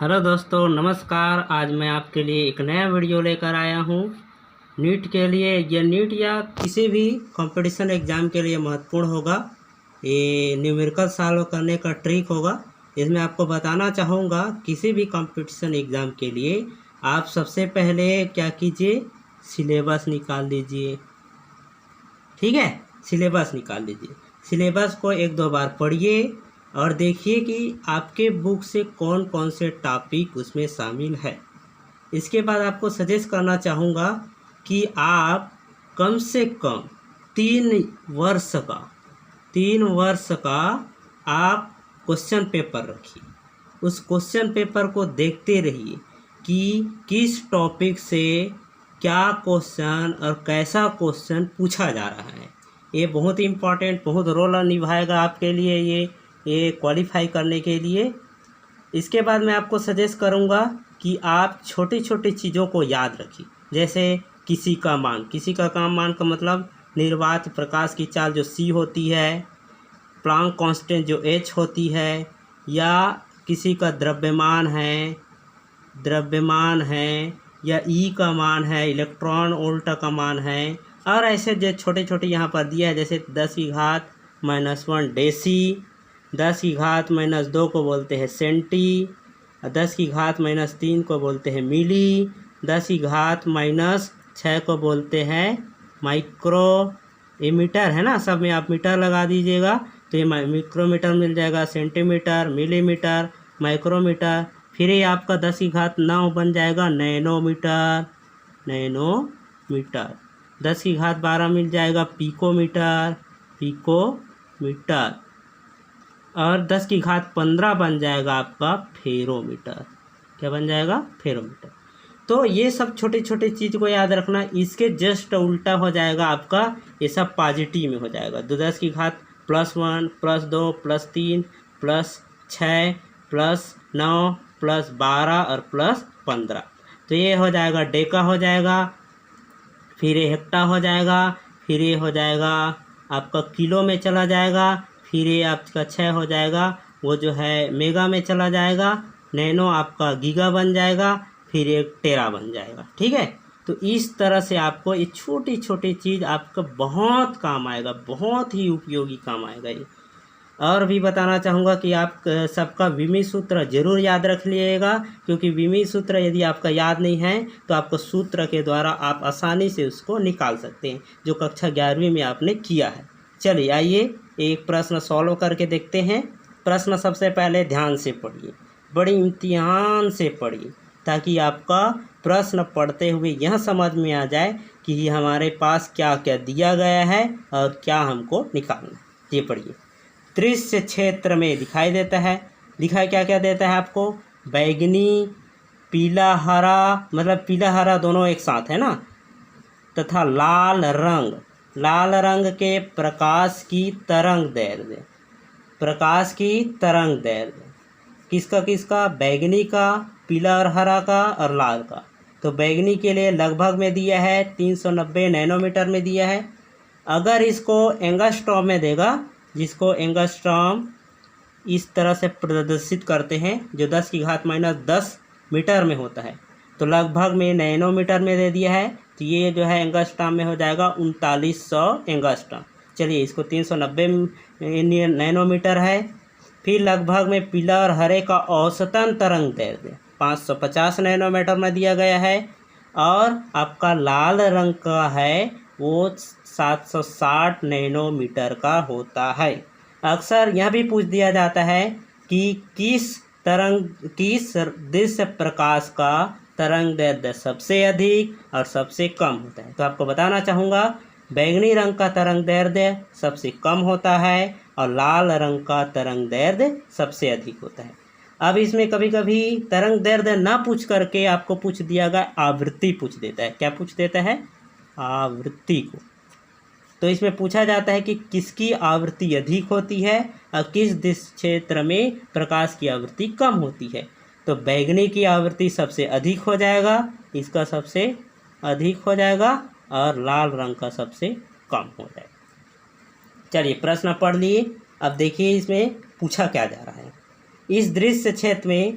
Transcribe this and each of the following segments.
Hello दोस्तों, नमस्कार। आज मैं आपके लिए एक नया वीडियो लेकर आया हूँ। नीट के लिए, यह नीट या किसी भी कंपटीशन एग्ज़ाम के लिए महत्वपूर्ण होगा। ये न्यूमेरिकल सॉल्व करने का ट्रिक होगा। इसमें आपको बताना चाहूँगा, किसी भी कंपटीशन एग्ज़ाम के लिए आप सबसे पहले क्या कीजिए, सिलेबस निकाल लीजिए। ठीक है, सिलेबस निकाल लीजिए। सिलेबस को एक दो बार पढ़िए और देखिए कि आपके बुक से कौन कौन से टॉपिक उसमें शामिल है। इसके बाद आपको सजेस्ट करना चाहूँगा कि आप कम से कम 3 वर्ष का आप क्वेश्चन पेपर रखिए। उस क्वेश्चन पेपर को देखते रहिए कि किस टॉपिक से क्या क्वेश्चन और कैसा क्वेश्चन पूछा जा रहा है। ये बहुत इम्पॉर्टेंट, बहुत रोल निभाएगा आपके लिए ये क्वालिफाई करने के लिए। इसके बाद मैं आपको सजेस्ट करूँगा कि आप छोटी छोटी चीज़ों को याद रखिए। जैसे किसी का मान का मतलब निर्वात प्रकाश की चाल जो c होती है, प्लांक कांस्टेंट जो h होती है, या किसी का द्रव्यमान है या E का मान है, इलेक्ट्रॉन वोल्ट का मान है। और ऐसे जो छोटे छोटे यहाँ पर दिया है, जैसे 10⁻⁻1 डेसी, 10⁻⁻2 को बोलते हैं सेंटी, 10⁻⁻3 को बोलते हैं मिली, 10⁻⁻6 को बोलते हैं माइक्रो। ये मीटर है ना, सब में आप मीटर लगा दीजिएगा तो ये माइक्रोमीटर मिल जाएगा, सेंटीमीटर, मिलीमीटर, माइक्रोमीटर। फिर ये आपका 10⁻9 बन जाएगा नैनोमीटर। 10⁻12 मिल जाएगा पिकोमीटर। और 10⁻15 बन जाएगा आपका फेरोमीटर। क्या बन जाएगा? फेरोमीटर। तो ये सब छोटे छोटे चीज़ को याद रखना। इसके जस्ट उल्टा हो जाएगा आपका, ये सब पॉजिटिव में हो जाएगा। 10⁻+1 +2 +3 +6 +9 +12 और +15। तो ये हो जाएगा डेका हो जाएगा, फिर ये हेक्टा हो जाएगा, फिर ये हो जाएगा आपका किलो में चला जाएगा, फिर ये आपका 6 हो जाएगा, वो जो है मेगा में चला जाएगा, नैनो आपका गीगा बन जाएगा, फिर एक टेरा बन जाएगा। ठीक है, तो इस तरह से आपको ये छोटी छोटी चीज़ आपका बहुत काम आएगा, बहुत ही उपयोगी काम आएगा ये। और भी बताना चाहूँगा कि आप सबका विमी सूत्र जरूर याद रख लीजिएगा, क्योंकि विमी सूत्र यदि आपका याद नहीं है तो आपको सूत्र के द्वारा आप आसानी से उसको निकाल सकते हैं, जो कक्षा 11वीं में आपने किया है। चलिए आइए एक प्रश्न सॉल्व करके देखते हैं। प्रश्न सबसे पहले ध्यान से पढ़िए, बड़ी इम्तिहान से पढ़िए, ताकि आपका प्रश्न पढ़ते हुए यह समझ में आ जाए कि हमारे पास क्या क्या दिया गया है और क्या हमको निकालना है। ये पढ़िए। दृश्य क्षेत्र में दिखाई देता है, क्या क्या देता है आपको? बैगनी, पीला हरा, मतलब पीला हरा दोनों एक साथ है ना, तथा लाल रंग के प्रकाश की तरंग दैर्ध्य किसका? बैगनी का, पीला और हरा का और लाल का। तो बैगनी के लिए लगभग में दिया है 390 नैनोमीटर में दिया है। अगर इसको एंगस्ट्रॉम में देगा, जिसको एंगस्ट्रॉम इस तरह से प्रदर्शित करते हैं, जो 10⁻10 मीटर में होता है, तो लगभग में नैनोमीटर में दे दिया है, तो ये जो है एंगस्ट्रॉम में हो जाएगा 3900 एंगस्ट्रॉम। चलिए, इसको 390 नैनोमीटर है। फिर लगभग में पीला और हरे का औसतन तरंग दैर्ध्य 550 नैनोमीटर में दिया गया है, और आपका लाल रंग का है वो 760 नैनोमीटर का होता है। अक्सर यह भी पूछ दिया जाता है कि किस दृश्य प्रकाश का तरंग दैर्ध्य सबसे अधिक और सबसे कम होता है। तो आपको बताना चाहूँगा, बैगनी रंग का तरंग दैर्ध्य सबसे कम होता है और लाल रंग का तरंग दैर्ध्य सबसे अधिक होता है। अब इसमें कभी कभी तरंग दैर्ध्य ना पूछ करके आपको पूछ दिया गया आवृत्ति पूछ देता है। क्या पूछ देता है? आवृत्ति को। तो इसमें पूछा जाता है कि किसकी आवृत्ति अधिक होती है और किस दृश्य क्षेत्र में प्रकाश की आवृत्ति कम होती है। तो बैगनी की आवृत्ति सबसे अधिक हो जाएगा, इसका सबसे अधिक हो जाएगा, और लाल रंग का सबसे कम हो जाएगा। चलिए प्रश्न पढ़ लिए। अब देखिए इसमें पूछा क्या जा रहा है। इस दृश्य क्षेत्र में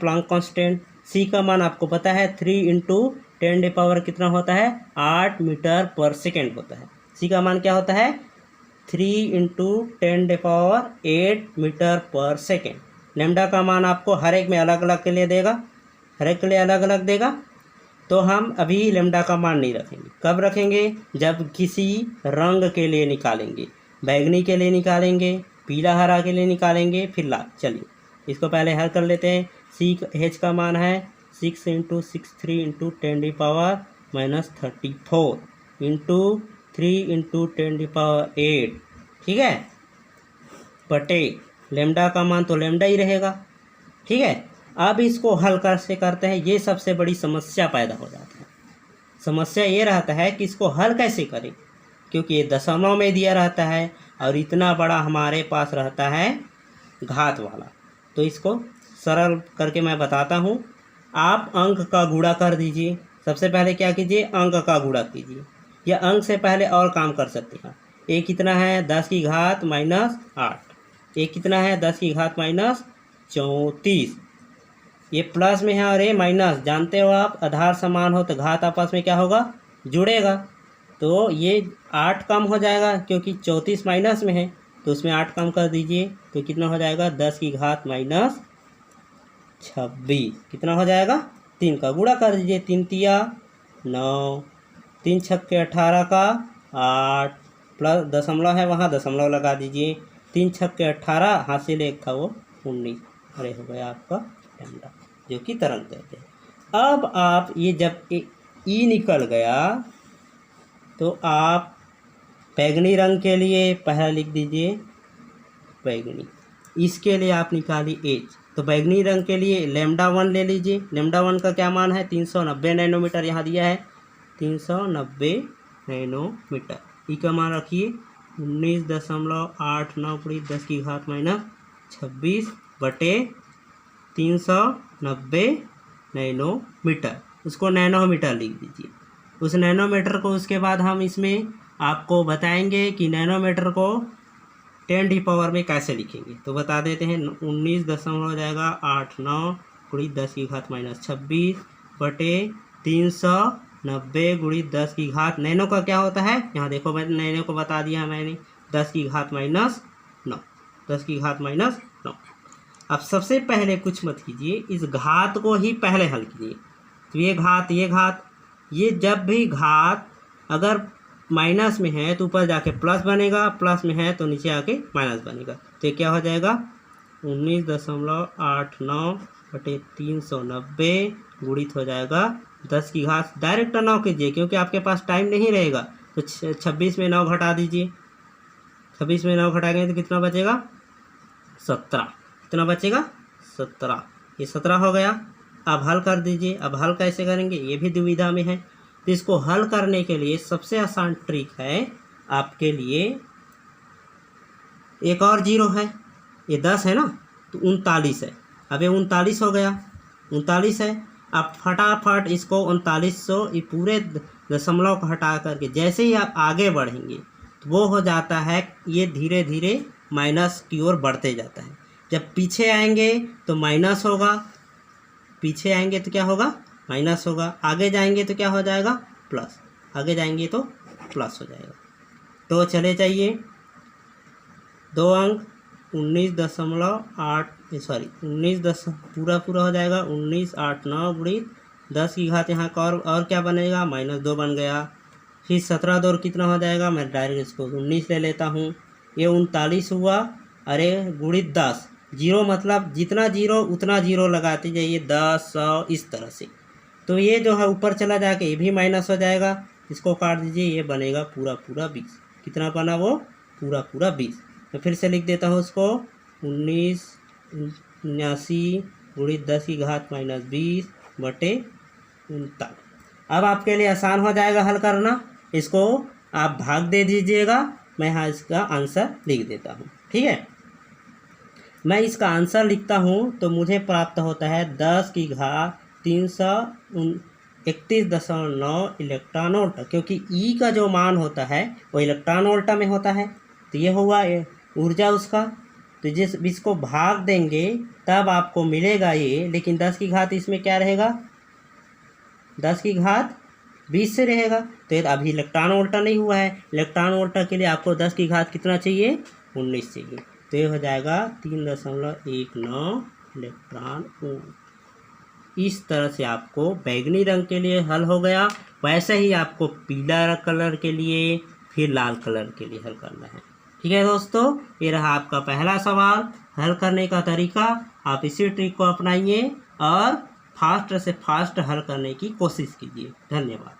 प्लैंक कांस्टेंट। सी का मान आपको पता है 3 इंटू 10 कितना होता है 8 मीटर पर सेकेंड होता है। सी का मान क्या होता है 3 इंटू 10 8 मीटर पर सेकेंड। लेमडा का मान आपको हर एक में अलग अलग के लिए देगा, हर एक के लिए अलग अलग देगा। तो हम अभी लेमडा का मान नहीं रखेंगे। कब रखेंगे? जब किसी रंग के लिए निकालेंगे, बैगनी के लिए निकालेंगे, पीला हरा के लिए निकालेंगे, फिर लाल। चलिए इसको पहले हल कर लेते हैं। सी एच का मान है 6 इंटू 63 इंटू 10 - 34 इंटू 3 इंटू 10 8, ठीक है, बटे लेमडा का मान तो लेमडा ही रहेगा, ठीक है। अब इसको हल कैसे करते हैं, ये सबसे बड़ी समस्या पैदा हो जाता है। समस्या ये रहता है कि इसको हल कैसे करें, क्योंकि ये दशमलव में दिया रहता है और इतना बड़ा हमारे पास रहता है घात वाला। तो इसको सरल करके मैं बताता हूँ। आप अंक का गुणा कर दीजिए। सबसे पहले क्या कीजिए, अंक का गुणा कीजिए, या अंक से पहले और काम कर सकते हैं। एक कितना है 10 की घात -8, एक कितना है 10 की घात -34। ये प्लस में है और ये माइनस, जानते हो आप आधार समान हो तो घात आपस में क्या होगा, जुड़ेगा। तो ये 8 कम हो जाएगा क्योंकि 34 माइनस में है, तो उसमें 8 कम कर दीजिए तो कितना हो जाएगा 10 की घात -26। कितना हो जाएगा, 3 का गुणा कर दीजिए, 3 तिया 9, 3 छक्के 18 का 8, प्लस दशमलव है वहाँ दशमलव लगा दीजिए, 3 छक्के 18, हासिल एक था वो 19। अरे हो गया आपका लेमडा, जो कि तरंग कहते हैं। अब आप ये जब ई निकल गया तो आप बैगनी रंग के लिए पहला लिख दीजिए बैगनी, इसके लिए आप निकाली एच। तो बैगनी रंग के लिए λ1 ले लीजिए। λ1 का क्या मान है 390 नैनोमीटर, यहाँ दिया है 390 नैनोमीटर। ई का मान रखिए 19.89 10 की घात -26 बटे 390 नैनोमीटर। उसको नैनोमीटर लिख दीजिए। उस नैनोमीटर को उसके बाद हम इसमें आपको बताएंगे कि नैनोमीटर को 10 में कैसे लिखेंगे। तो बता देते हैं 19 दशमलव हो जाएगा 89 × 10 की घात -26 बटे 390 × 10 की घात, नैनो का क्या होता है यहाँ देखो, मैं नैनो को बता दिया मैंने, 10 की घात -9, 10 की घात -9। अब सबसे पहले कुछ मत कीजिए, इस घात को ही पहले हल कीजिए। तो ये घात, ये जब भी घात अगर माइनस में है तो ऊपर जाके प्लस बनेगा, प्लस में है तो नीचे आके माइनस बनेगा। तो ये क्या हो जाएगा 19.89 बटे 390 गुणित हो जाएगा 10 की घात, डायरेक्ट 9 कीजिए क्योंकि आपके पास टाइम नहीं रहेगा। तो 26 में 9 घटा दीजिए, 26 में 9 घटाएंगे तो कितना बचेगा 17। कितना बचेगा 17। ये 17 हो गया। अब हल कर दीजिए। अब हल कैसे करेंगे ये भी दुविधा में है। तो इसको हल करने के लिए सबसे आसान ट्रिक है आपके लिए, एक और जीरो है, ये 10 है ना, तो 39 है। अब ये 39 हो गया, 39 है। अब फटाफट इसको 3900 ये पूरे दशमलव को हटा करके जैसे ही आप आगे बढ़ेंगे तो वो हो जाता है, ये धीरे धीरे माइनस की ओर बढ़ते जाता है। जब पीछे आएंगे तो माइनस होगा, पीछे आएंगे तो क्या होगा, माइनस होगा, आगे जाएंगे तो क्या हो जाएगा, प्लस, आगे जाएंगे तो प्लस हो जाएगा। तो चले जाइए 2 अंक 19 पूरा हो जाएगा 19 8 9 गुणित 10 की घात यहाँ का और क्या बनेगा, -2 बन गया। फिर 17 दो कितना हो जाएगा, मैं डायरेक्ट इसको 19 ले लेता हूँ। ये 39 हुआ, अरे गुणित 10, जीरो मतलब जितना जीरो उतना जीरो लगाते जाइए, 10 100 इस तरह से। तो ये जो है ऊपर चला जाके ये भी माइनस हो जाएगा, इसको काट दीजिए, ये बनेगा पूरा 20। कितना बना वो, पूरा 20। मैं फिर से लिख देता हूँ उसको 1979 गुणित 10 की घात -20 बटे 39। अब आपके लिए आसान हो जाएगा हल करना, इसको आप भाग दे दीजिएगा, मैं यहाँ इसका आंसर लिख देता हूँ। ठीक है, मैं इसका आंसर लिखता हूँ तो मुझे प्राप्त होता है 10 की घात 331.9 इलेक्ट्रॉन वोल्ट, क्योंकि ई का जो मान होता है वो इलेक्ट्रॉन वोल्ट में होता है। तो ये हुआ ऊर्जा उसका, तो इसको भाग देंगे तब आपको मिलेगा ये, लेकिन 10 की घात इसमें क्या रहेगा, 10 की घात 20 से रहेगा। तो ये अभी इलेक्ट्रॉन वोल्ट नहीं हुआ है, इलेक्ट्रॉन वोल्ट के लिए आपको 10 की घात कितना चाहिए, 19 चाहिए। तो ये हो जाएगा 3.19 इलेक्ट्रॉन वोल्ट। इस तरह से आपको बैगनी रंग के लिए हल हो गया, वैसे ही आपको पीला कलर के लिए, फिर लाल कलर के लिए हल करना है। ठीक है दोस्तों, ये रहा आपका पहला सवाल। हल करने का तरीका आप इसी ट्रिक को अपनाइए और फास्ट से फास्ट हल करने की कोशिश कीजिए। धन्यवाद।